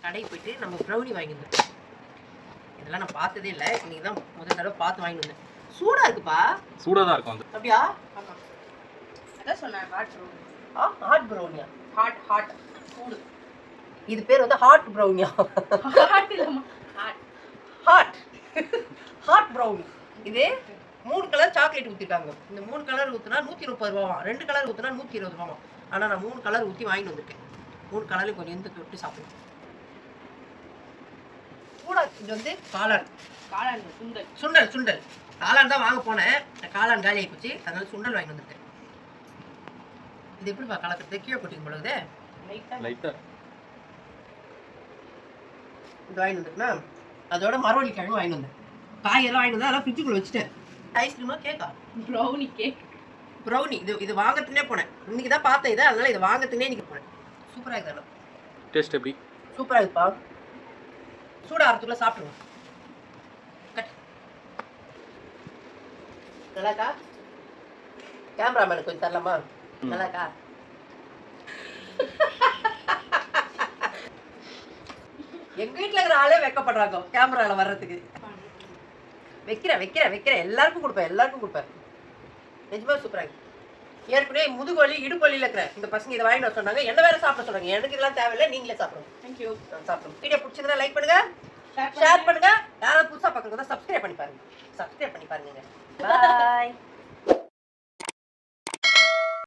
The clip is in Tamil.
கடைக்கு போயிட்டு நம்ம ப்ரௌனி வாங்கியிருந்தோம். இதெல்லாம் நான் பார்த்ததே இல்லை, இன்னைக்கு தான் முதல் தடவை பார்த்து வாங்கிட்டு வந்தேன். சூடா இருக்குப்பா. சூடா தான் இருக்கும். அப்படியா? ஆமா, அதான் சொன்னேன் ஹாட் ப்ரௌனி. ஹாட் ப்ரௌனியா? ஹாட் சூடு. இது பேர் வந்து ஹாட் ப்ரௌனியா? ஹாட் இல்லம்மா, ஹாட் ஹாட் ப்ரௌனி. இது 3 கலர் சாக்லேட் ஊற்றிருக்காங்க. இந்த 3 கலர் ஊற்றினா 130 ரூபாவா, 2 கலர் ஊற்றினா 120 ரூபாவா. ஆனால் நான் 3 கலர் ஊற்றி வாங்கிட்டு வந்திருக்கேன். 3 கலரையும் கொஞ்சம் எந்த தொட்டு சாப்பிடுவேன். கூட இது வந்து காளான் சுண்டல். காளான் தான் வாங்க போனேன், காளான் காலி ஆகி போச்சு, அதனால சுண்டல் வாங்கிட்டு வந்திருக்கேன். இது எப்படிப்பா கலக்கிறது? கீழே கொட்டிக்கும் பொழுது லைட்டா இது வாங்கிட்டு வந்துருக்குன்னா அதோட மரவள்ளி கிழங்கு வாங்கிட்டு வந்தேன். காயெல்லாம் வாங்கிட்டு வந்தேன், அதெல்லாம் ஃப்ரிட்ஜுக்குள்ள வச்சுட்டேன். ஐஸ்கிரீமா கேக்கா? Brownie cake. ப்ரௌனி இது வாங்கறதுனே போனேன். இன்னைக்கு தான் பார்த்தேன் இதை, அதனால இதை வாங்கறதுனே இன்னைக்கு போனேன். சூப்பராக இருக்குது. டேஸ்ட் எப்படி? சூப்பராக இருக்குப்பா. சூடாகிறதுக்குள்ள சாப்பிடுவோம். நல்லாக்கா? கேமராமேனுக்கு கொஞ்சம் தரலாமா? நல்லாக்கா? எங்க வீட்டில் இருக்கிற ஆளே வெக்கப்படுறாங்க கேமராவில் வர்றதுக்கு. வைக்கிறேன் எல்லாருக்கும் கொடுப்பேன். நிஜமா சூப்பராக இருக்கு. ஏற்கனவே முதுகு வலி இடுப்பு வலியில் இருக்கிறேன் இந்த பசங்க இதை வாங்கிட்டு வர சொன்னாங்க. என்ன வேற சாப்பிட சொன்னாங்க. எனக்கு இதெல்லாம் தேவையில்லை, நீங்களே சாப்பிடுங்க. தேங்க்யூ. சாப்பிடுங்க. வீடியோ பிடிச்சிருந்தா லைக் பண்ணுங்க, ஷேர் பண்ணுங்க. யாராவது புதுசாக பார்க்குறதா சப்ஸ்கிரைப் பண்ணி பாருங்க. பாய்.